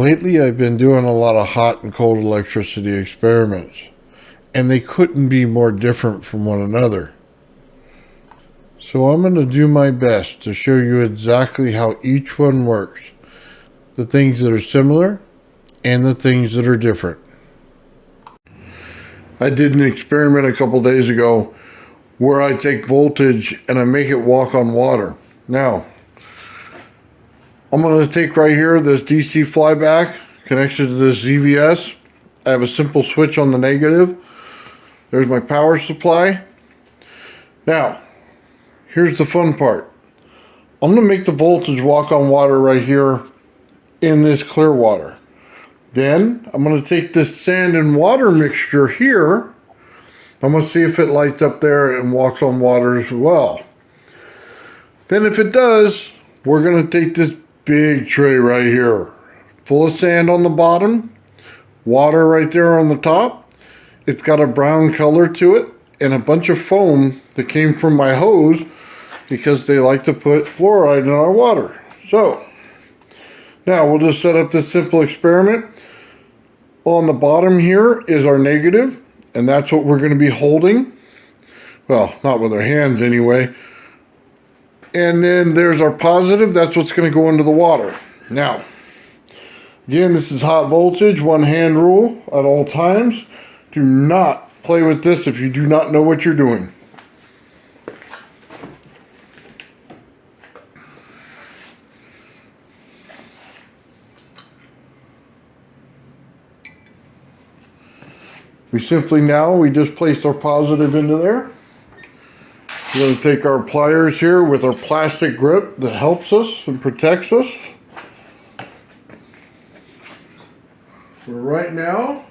Lately, I've been doing a lot of hot and cold electricity experiments, and they couldn't be more different from one another. So I'm going to do my best to show you exactly how each one works, the things that are similar and the things that are different. I did an experiment a couple days ago where I take voltage and I make it walk on water. Now, I'm going to take right here this DC flyback connection to this ZVS. I have a simple switch on the negative. There's my power supply. Now, here's the fun part. I'm going to make the voltage walk on water right here in this clear water. Then I'm going to take this sand and water mixture here. I'm going to see if it lights up there and walks on water as well. Then if it does, we're going to take this big tray right here, full of sand on the bottom, water right there on the top. It's got a brown color to it and a bunch of foam that came from my hose because they like to put fluoride in our water. So now we'll just set up this simple experiment. On the bottom here is our negative, and that's what we're going to be holding. Well, not with our hands anyway. And then there's our positive. That's what's going to go into the water. Now, again, this is hot voltage, one hand rule at all times. Do not play with this if you do not know what you're doing. We just placed our positive into there. We're going to take our pliers here with our plastic grip that helps us and protects us. For right now,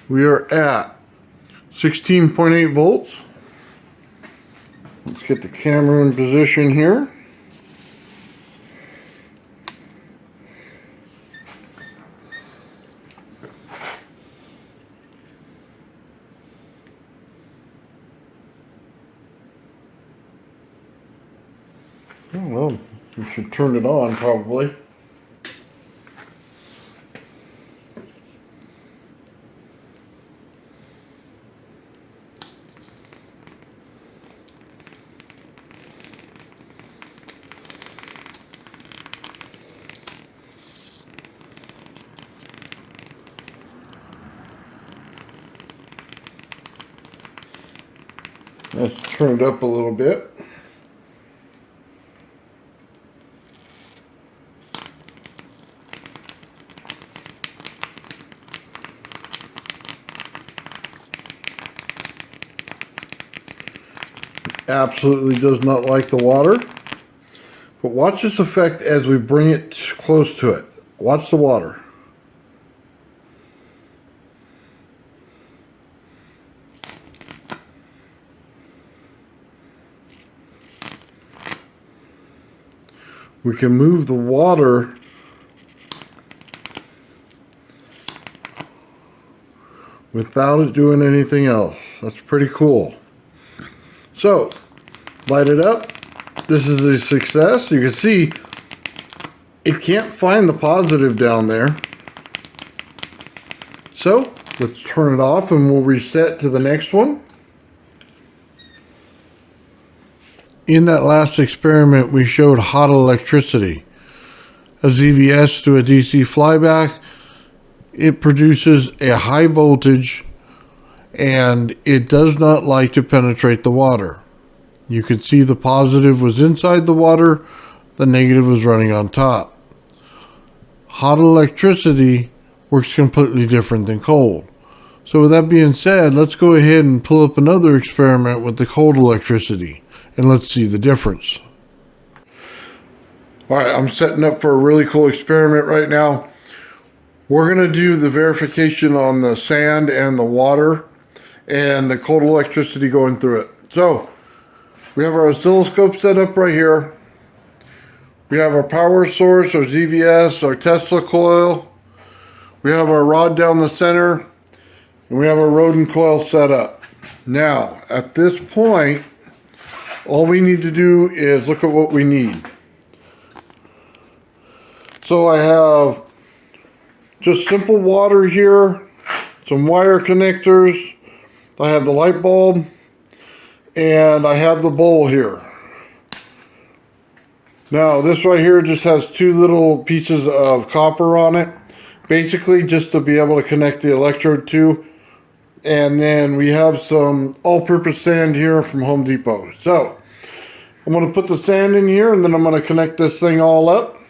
we are at 16.8 volts. Let's get the camera in position here. Oh, well, we should turn it on probably. Let's turn it up a little bit. Absolutely does not like the water. But watch this effect as we bring it close to it. Watch the water. We can move the water without it doing anything else. That's pretty cool. So, light it up. This is a success. You can see it can't find the positive down there. So, let's turn it off and we'll reset to the next one. In that last experiment, we showed hot electricity. A ZVS to a DC flyback, it produces a high voltage and it does not like to penetrate the water. You could see the positive was inside the water, the negative was running on top. Hot electricity works completely different than cold. So with that being said, let's go ahead and pull up another experiment with the cold electricity and let's see the difference. Alright, I'm setting up for a really cool experiment right now. We're going to do the verification on the sand and the water and the cold electricity going through it. So, we have our oscilloscope set up right here. We have our power source, our ZVS, our Tesla coil. We have our rod down the center. And we have our rodent coil set up. Now, at this point, All we need to do is look at what we need. So I have just simple water here, some wire connectors, I have the light bulb, and I have the bowl here. Now this right here just has two little pieces of copper on it, basically just to be able to connect the electrode to. And then we have some all-purpose sand here from Home Depot. So I'm going to put the sand in here and then I'm going to connect this thing all up.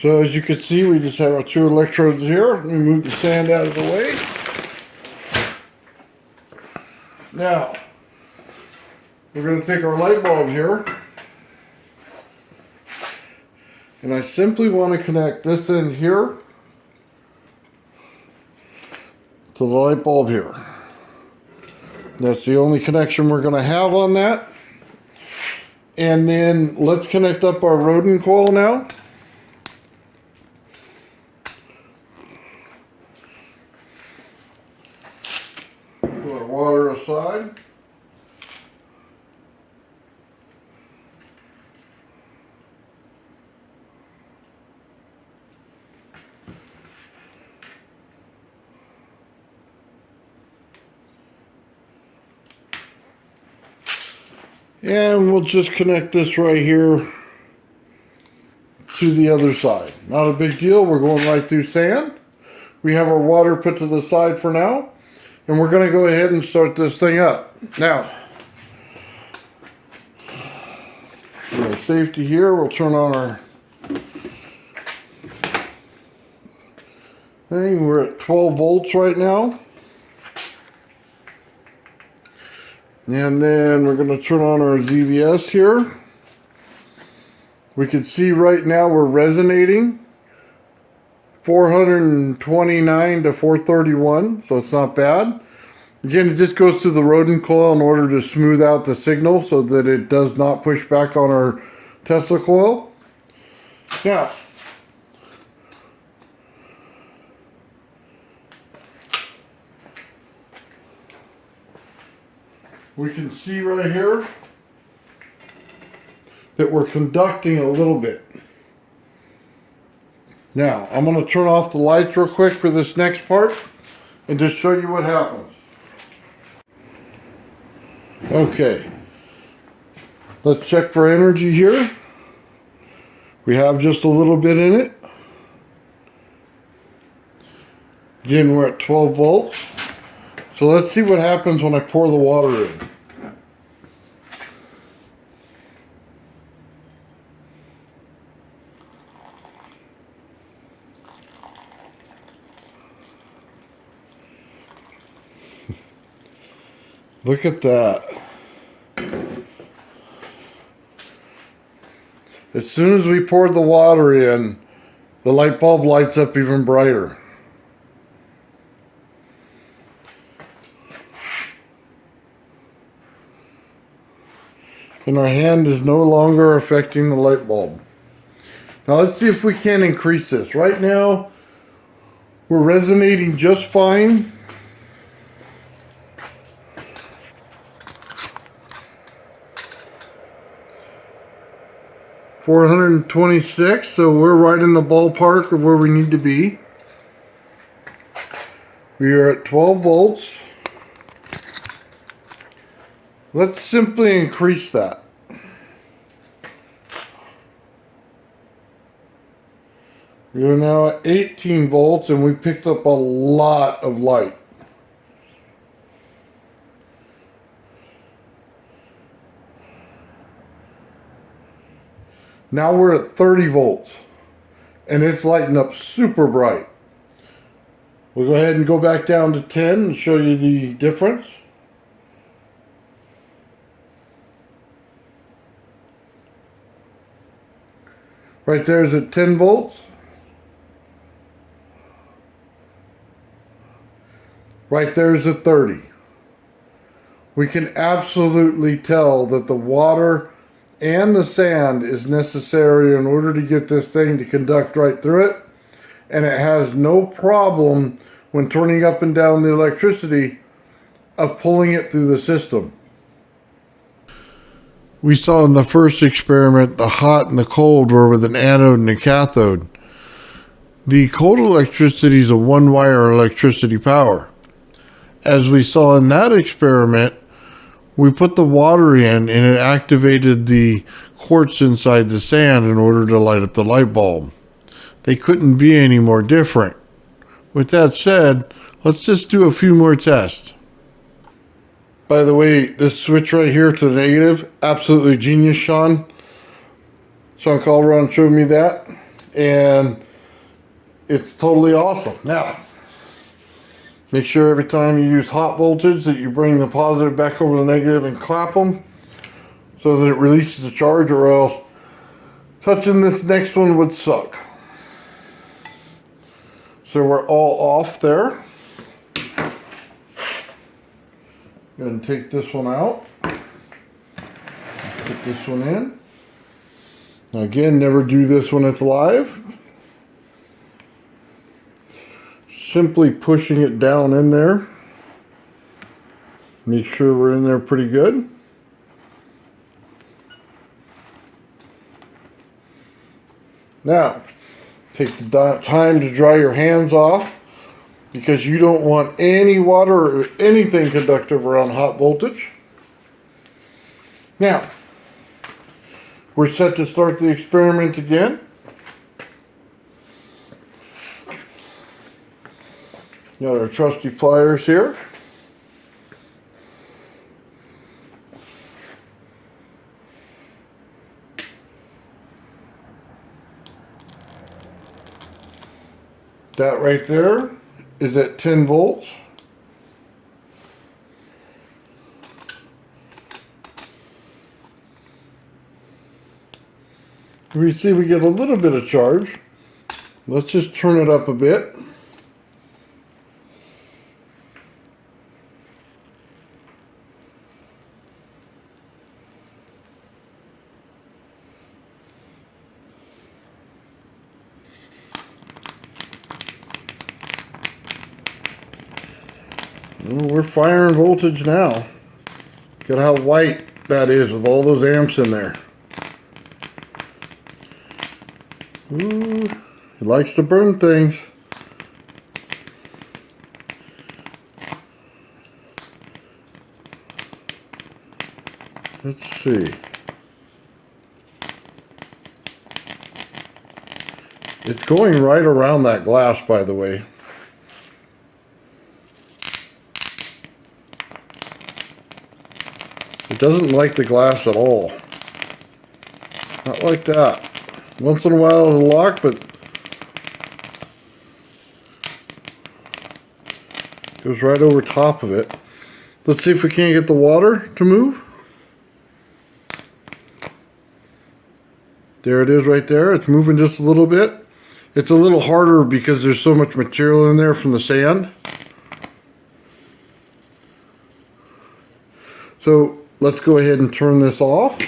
So as you can see, we just have our two electrodes here. Let me move the sand out of the way. Now, we're going to take our light bulb here. And I simply want to connect this in here to the light bulb here. That's the only connection we're going to have on that. And then let's connect up our rodent coil now. Put our water aside. And we'll just connect this right here to the other side. Not a big deal, we're going right through sand. We have our water put to the side for now. And we're going to go ahead and start this thing up. Now, for our safety here, we'll turn on our thing. We're at 12 volts right now. And then we're going to turn on our ZVS here. We can see right now we're resonating 429 to 431, so it's not bad. Again, it just goes through the rodent coil in order to smooth out the signal so that it does not push back on our Tesla coil. Now, we can see right here that we're conducting a little bit. Now, I'm going to turn off the lights real quick for this next part and just show you what happens. Okay, let's check for energy here. We have just a little bit in it. Again, we're at 12 volts. So let's see what happens when I pour the water in. Look at that. As soon as we poured the water in, the light bulb lights up even brighter. And our hand is no longer affecting the light bulb. Now let's see if we can increase this. Right now, we're resonating just fine. $426, so we're right in the ballpark of where we need to be. We are at 12 volts. Let's simply increase that. We are now at 18 volts and we picked up a lot of light. Now we're at 30 volts and it's lighting up super bright. We'll go ahead and go back down to 10 and show you the difference. Right there is at 10 volts. Right there is at 30. we can absolutely tell that the water and the sand is necessary in order to get this thing to conduct right through it. And it has no problem when turning up and down the electricity of pulling it through the system. We saw in the first experiment the hot and the cold were with an anode and a cathode. The cold electricity is a one-wire electricity power. As we saw in that experiment, we put the water in and it activated the quartz inside the sand in order to light up the light bulb. They couldn't be any more different. With that said, let's just do a few more tests. By the way, this switch right here to the negative, absolutely genius, Sean. Sean Calderon showed me that, and it's totally awesome. Now, make sure every time you use hot voltage that you bring the positive back over the negative and clap them so that it releases the charge, or else touching this next one would suck. So we're all off there. Going to take this one out. Put this one in. Now again, never do this when it's live. Simply pushing it down in there. Make sure we're in there pretty good. Now, take the time to dry your hands off, because you don't want any water or anything conductive around hot voltage. Now, we're set to start the experiment again. Got our trusty pliers here. That right there is at 10 volts. We see we get a little bit of charge. Let's just turn it up a bit. We're firing voltage now. Look at how white that is with all those amps in there. Ooh, it likes to burn things. Let's see. It's going right around that glass, by the way. It doesn't like the glass at all. Not like that. Once in a while it'll lock, but goes right over top of it. Let's see if we can't get the water to move. There it is right there. It's moving just a little bit. It's a little harder because there's so much material in there from the sand. So let's go ahead and turn this off.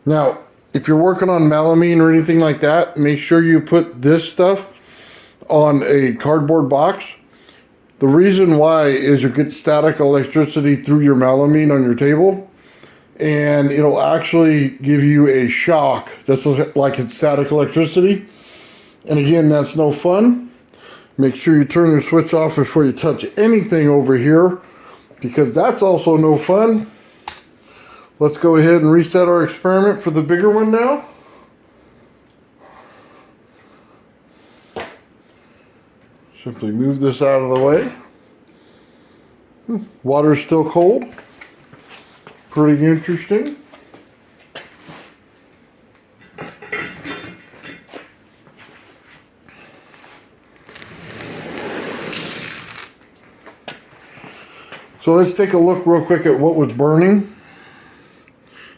Now, if you're working on melamine or anything like that, make sure you put this stuff on a cardboard box. The reason why is you get static electricity through your melamine on your table, and it'll actually give you a shock just like it's static electricity. And again, that's no fun. Make sure you turn your switch off before you touch anything over here, because that's also no fun. Let's go ahead and reset our experiment for the bigger one now. Simply move this out of the way. Water's still cold. Pretty interesting. So let's take a look real quick at what was burning.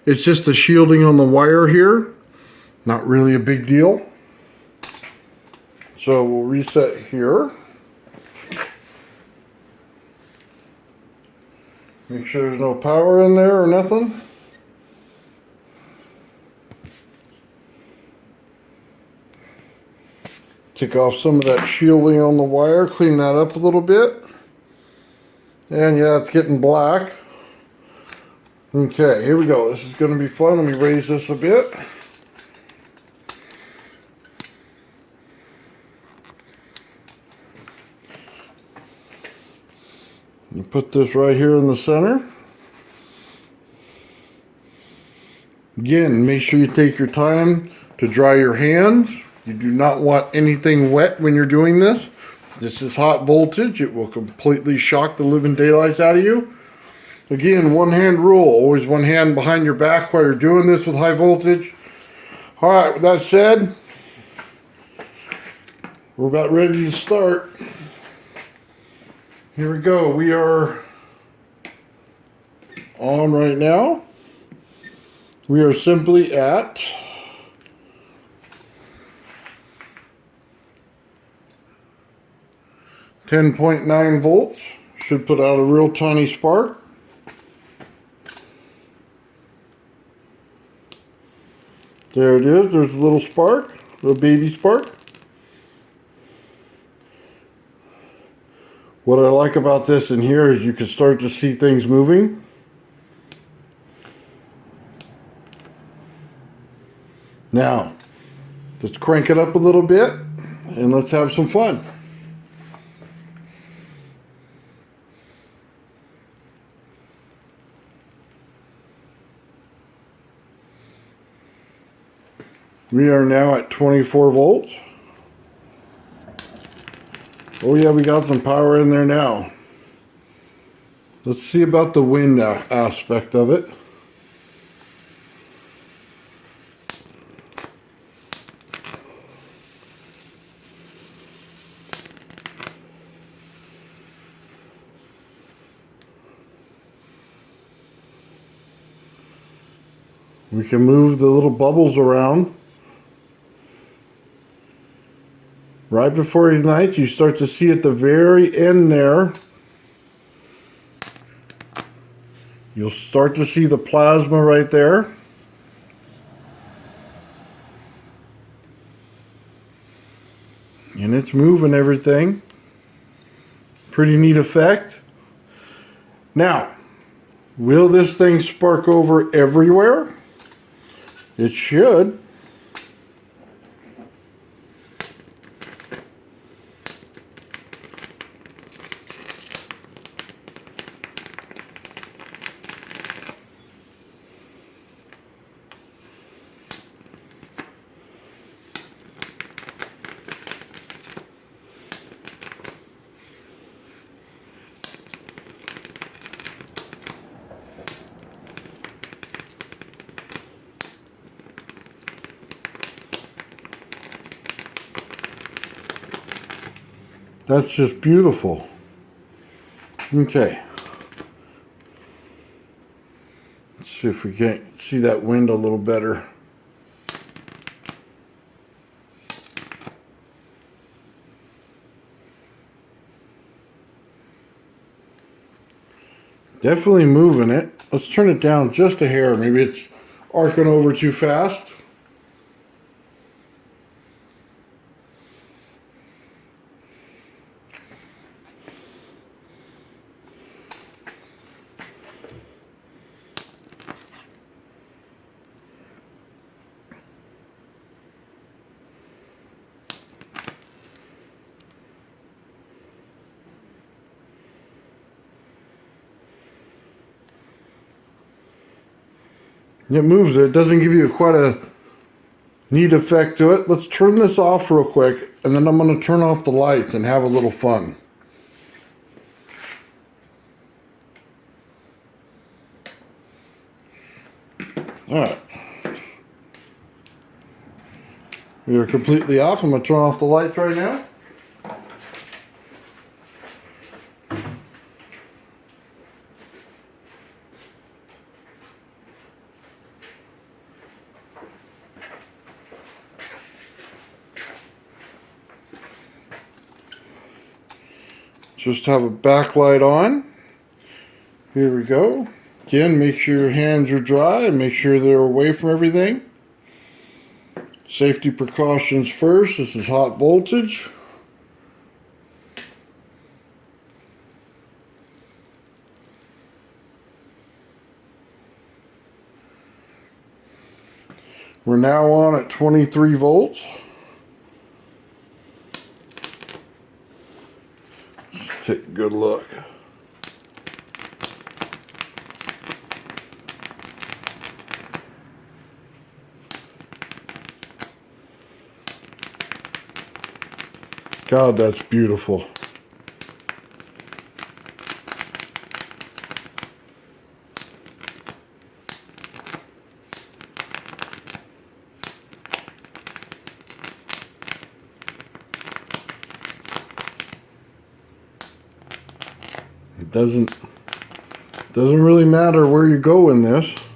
It's just the shielding on the wire here. Not really a big deal. Let's So we'll reset here. Make sure there's no power in there or nothing. Take off some of that shielding on the wire, clean that up a little bit. And yeah, it's getting black. Okay, here we go. This is going to be fun. Let me raise this a bit. You put this right here in the center. Again, make sure you take your time to dry your hands. You do not want anything wet when you're doing this. This is hot voltage. It will completely shock the living daylights out of you. Again, one hand rule. Always one hand behind your back while you're doing this with high voltage. All right, with that said, we're about ready to start. Here we go. We are on right now. We are simply at 10.9 volts. Should put out a real tiny spark. There it is. There's a little spark, little baby spark. What I like about this in here is you can start to see things moving. Now, let's crank it up a little bit and let's have some fun. We are now at 24 volts. Oh yeah, we got some power in there now. Let's see about the wind aspect of it. We can move the little bubbles around. Right before it ignites, you start to see at the very end there, you'll start to see the plasma right there. And it's moving everything. Pretty neat effect. Now, will this thing spark over everywhere? It should. That's just beautiful. Okay. Let's see if we can see that wind a little better. Definitely moving it. Let's turn it down just a hair. Maybe it's arcing over too fast. It moves it. It doesn't give you quite a neat effect to it. Let's turn this off real quick, and then I'm going to turn off the lights and have a little fun. Alright. We are completely off. I'm going to turn off the lights right now. just have a backlight on. Here we go. Again, make sure your hands are dry and make sure they're away from everything. Safety precautions first. This is hot voltage. We're now on at 23 volts. Let's take a good look. God, that's beautiful. It doesn't really matter where you go in this.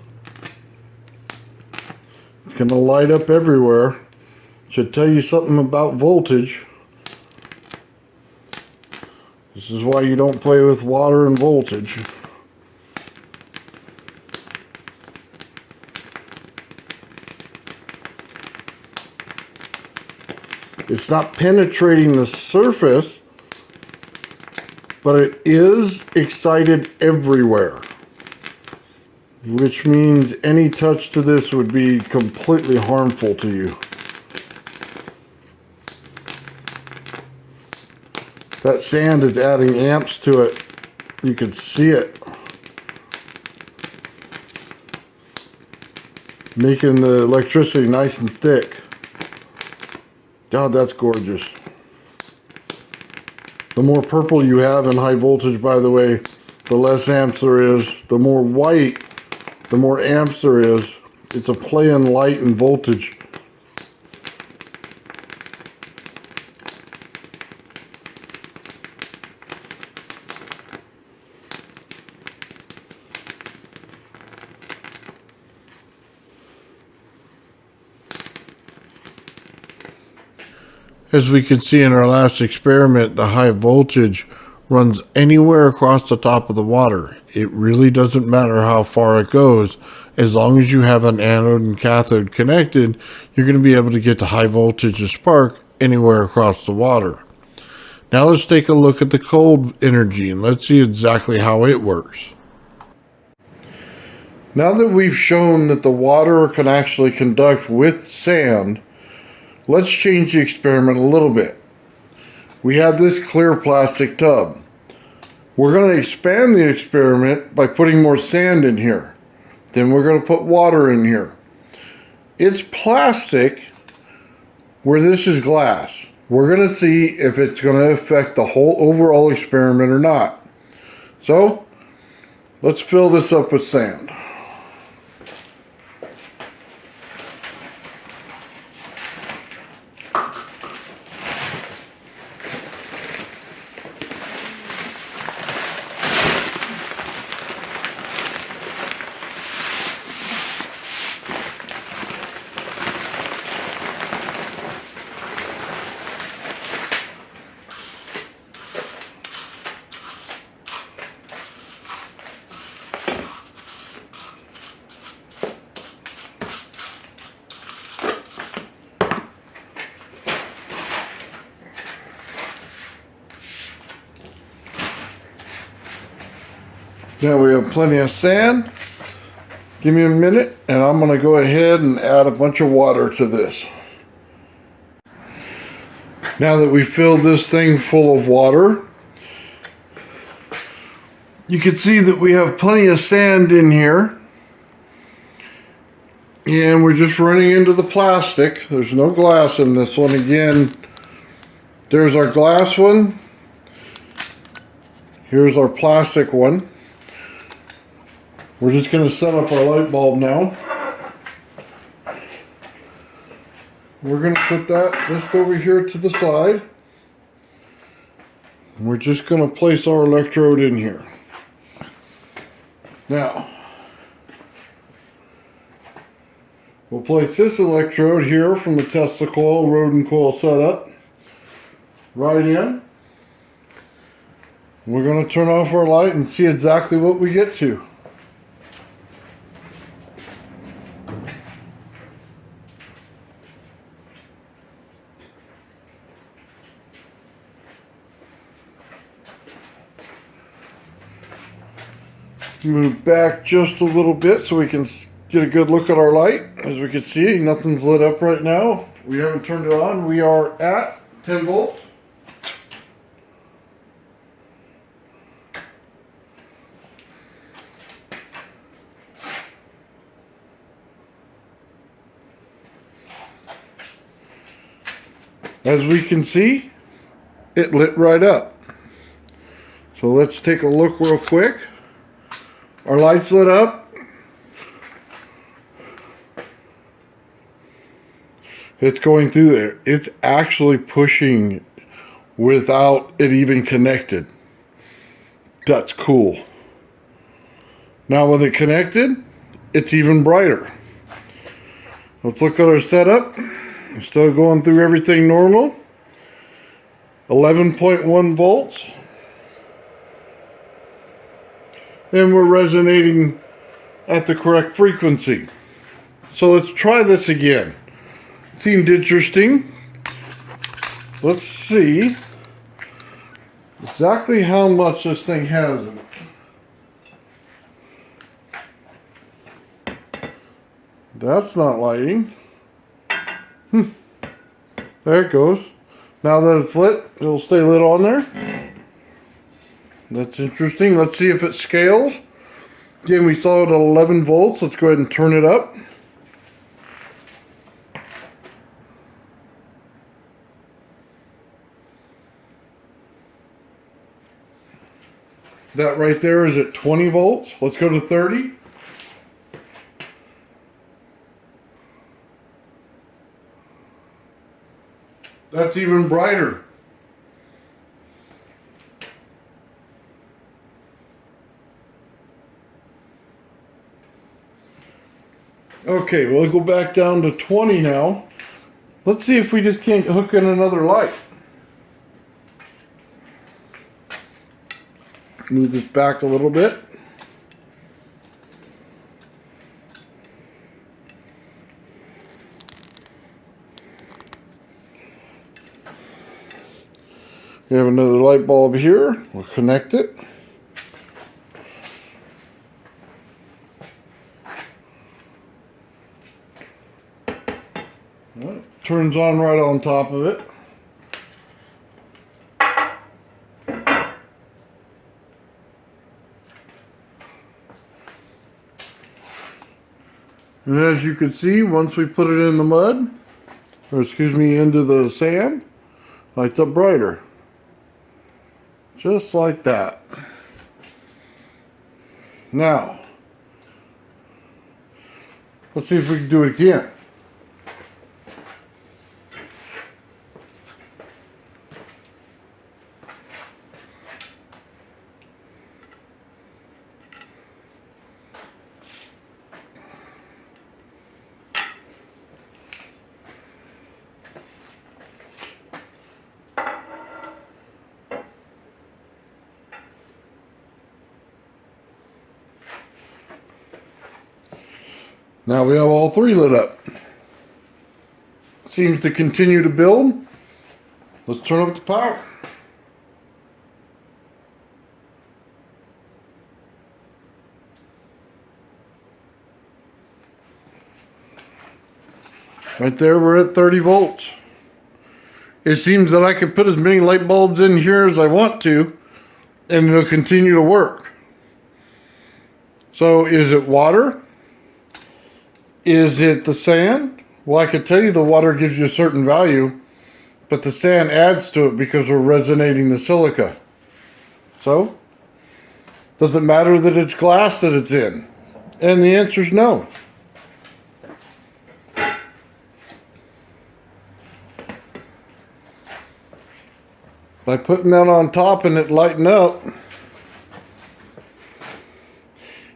It's going to light up everywhere. Should tell you something about voltage. This is why you don't play with water and voltage. It's not penetrating the surface, but it is excited everywhere, which means any touch to this would be completely harmful to you. That sand is adding amps to it. You can see it. Making the electricity nice and thick. God, that's gorgeous. The more purple you have in high voltage, by the way, the less amps there is. The more white, the more amps there is. It's a play in light and voltage. As we can see in our last experiment, the high voltage runs anywhere across the top of the water. It really doesn't matter how far it goes. As long as you have an anode and cathode connected, you're going to be able to get the high voltage spark anywhere across the water. Now let's take a look at the cold energy and let's see exactly how it works. Now that we've shown that the water can actually conduct with sand, let's change the experiment a little bit. We have this clear plastic tub. We're going to expand the experiment by putting more sand in here. Then we're going to put water in here. It's plastic where this is glass. We're going to see if it's going to affect the whole overall experiment or not. So, let's fill this up with sand. Now we have plenty of sand. Give me a minute and I'm going to go ahead and add a bunch of water to this. Now that we filled this thing full of water, you can see that we have plenty of sand in here. And we're just running into the plastic. There's no glass in this one. Again, there's our glass one. Here's our plastic one. We're just going to set up our light bulb now. We're going to put that just over here to the side. And we're just going to place our electrode in here. Now, we'll place this electrode here from the Tesla coil, rodent coil setup, right in. We're going to turn off our light and see exactly what we get to. Move back just a little bit so we can get a good look at our light. As we can see, nothing's lit up right now. We haven't turned it on. We are at 10 volts. As we can see, it lit right up. So let's take a look real quick. Our lights lit up. It's going through there. It's actually pushing without it even connected. That's cool. Now with it connected, it's even brighter. Let's look at our setup. Still going through everything normal. 11.1 volts. And we're resonating at the correct frequency. So let's try this again. Seemed interesting. Let's see exactly how much this thing has in it. That's not lighting. There it goes. Now that it's lit, it'll stay lit on there. That's interesting. Let's see if it scales. Again, we saw it at 11 volts. Let's go ahead and turn it up. That right there is at 20 volts. Let's go to 30. That's even brighter. Okay, we'll go back down to 20 now. Let's see if we just can't hook in another light. Move this back a little bit. We have another light bulb here. We'll connect it. Well, turns on right on top of it. And as you can see, once we put it in the mud, or excuse me, into the sand, lights up brighter. Just like that. Now, let's see if we can do it again. Now we have all three lit up. Seems to continue to build. Let's turn up the power. Right there, we're at 30 volts. It seems that I can put as many light bulbs in here as I want to, and it'll continue to work. So is it water? Is it the sand? Well, I could tell you the water gives you a certain value, but the sand adds to it because we're resonating the silica. So, does it matter that it's glass that it's in? And the answer is no. By putting that on top and it lighting up,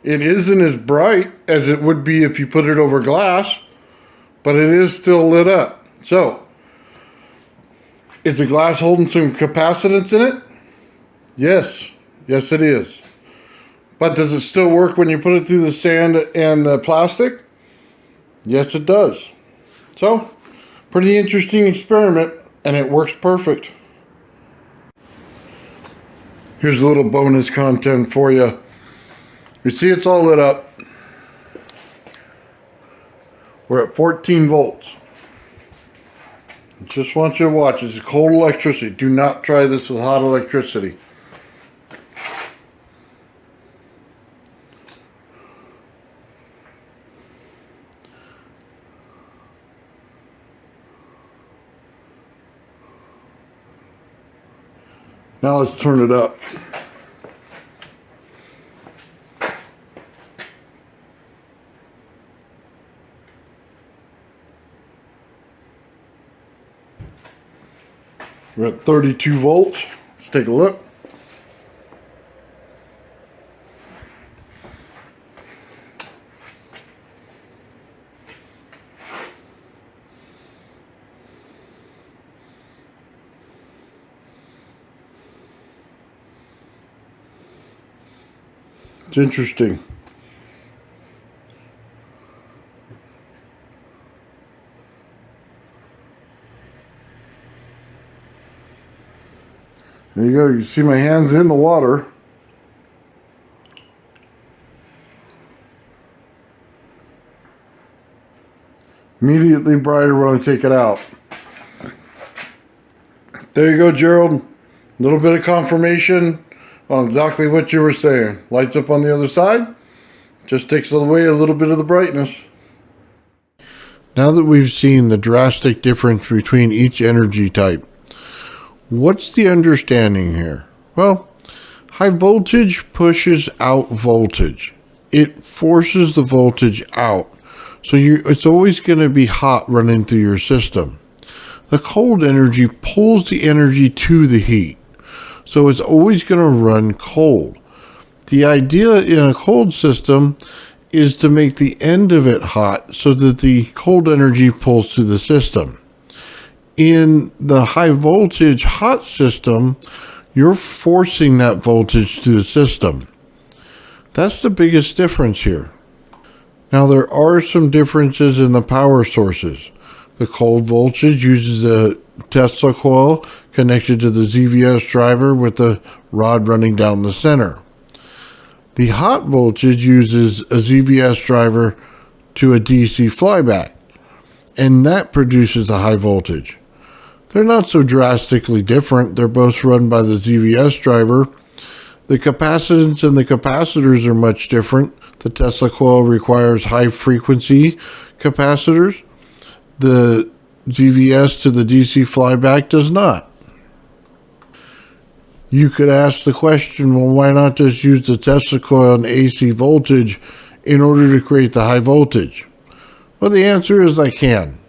it isn't as bright as it would be if you put it over glass, but it is still lit up. So, is the glass holding some capacitance in it? Yes, Yes, it is. But does it still work when you put it through the sand and the plastic? Yes, it does. So, pretty interesting experiment, and it works perfect. Here's a little bonus content for you. You see it's all lit up. We're at 14 volts. Just want you to watch. It's cold electricity. Do not try this with hot electricity. Now let's turn it up. We're at 32 volts. Let's take a look. It's interesting. There you go. You see my hands in the water. Immediately brighter when I take it out. There you go, Gerald. A little bit of confirmation on exactly what you were saying. Lights up on the other side. Just takes away a little bit of the brightness. Now that we've seen the drastic difference between each energy type, what's the understanding here? Well, high voltage pushes out voltage. It forces the voltage out. So it's always going to be hot running through your system. The cold energy pulls the energy to the heat. So it's always going to run cold. The idea in a cold system is to make the end of it hot so that the cold energy pulls through the system. In the high voltage hot system, you're forcing that voltage through the system. That's the biggest difference here. Now there are some differences in the power sources. The cold voltage uses a Tesla coil connected to the ZVS driver with the rod running down the center. The hot voltage uses a ZVS driver to a DC flyback, and that produces the high voltage. They're not so drastically different. They're both run by the ZVS driver. The capacitance and the capacitors are much different. The Tesla coil requires high frequency capacitors. The ZVS to the DC flyback does not. You could ask the question, well, why not just use the Tesla coil and AC voltage in order to create the high voltage? Well, the answer is I can.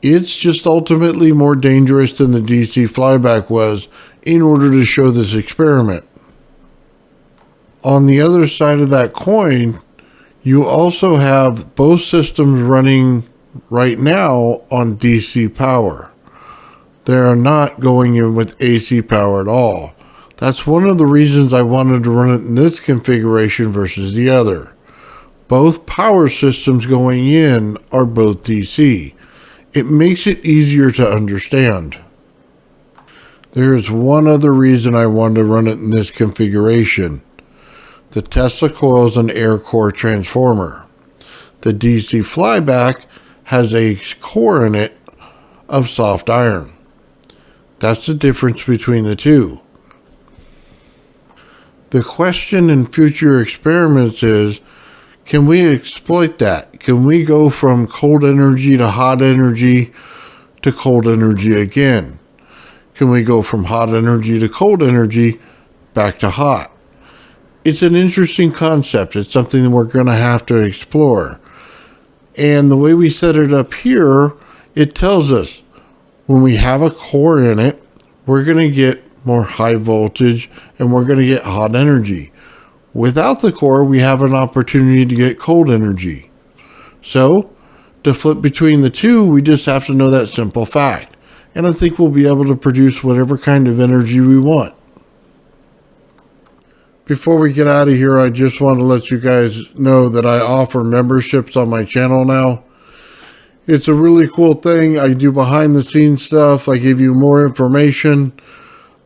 It's just ultimately more dangerous than the DC flyback was in order to show this experiment. On the other side of that coin, you also have both systems running right now on DC power. They are not going in with AC power at all. That's one of the reasons I wanted to run it in this configuration versus the other. Both power systems going in are both DC. It makes it easier to understand. There is one other reason I wanted to run it in this configuration. The Tesla coil is an air core transformer. The DC flyback has a core in it of soft iron. That's the difference between the two. The question in future experiments is, can we exploit that? Can we go from cold energy to hot energy to cold energy again? Can we go from hot energy to cold energy back to hot? It's an interesting concept. It's something that we're going to have to explore. And the way we set it up here, it tells us when we have a core in it, we're going to get more high voltage and we're going to get hot energy. Without the core, we have an opportunity to get cold energy. So, to flip between the two, we just have to know that simple fact. And I think we'll be able to produce whatever kind of energy we want. Before we get out of here, I just want to let you guys know that I offer memberships on my channel now. It's a really cool thing. I do behind the scenes stuff. I give you more information.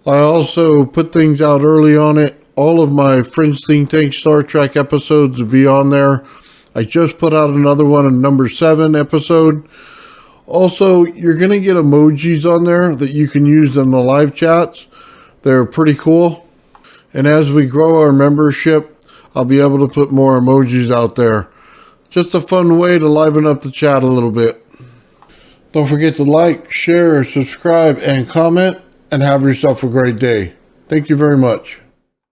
I also put things out early on it. All of my Fringe Think Tank Star Trek episodes will be on there. I just put out another one, a number 7 episode. Also, you're going to get emojis on there that you can use in the live chats. They're pretty cool. And as we grow our membership, I'll be able to put more emojis out there. Just a fun way to liven up the chat a little bit. Don't forget to like, share, subscribe, and comment, and have yourself a great day. Thank you very much.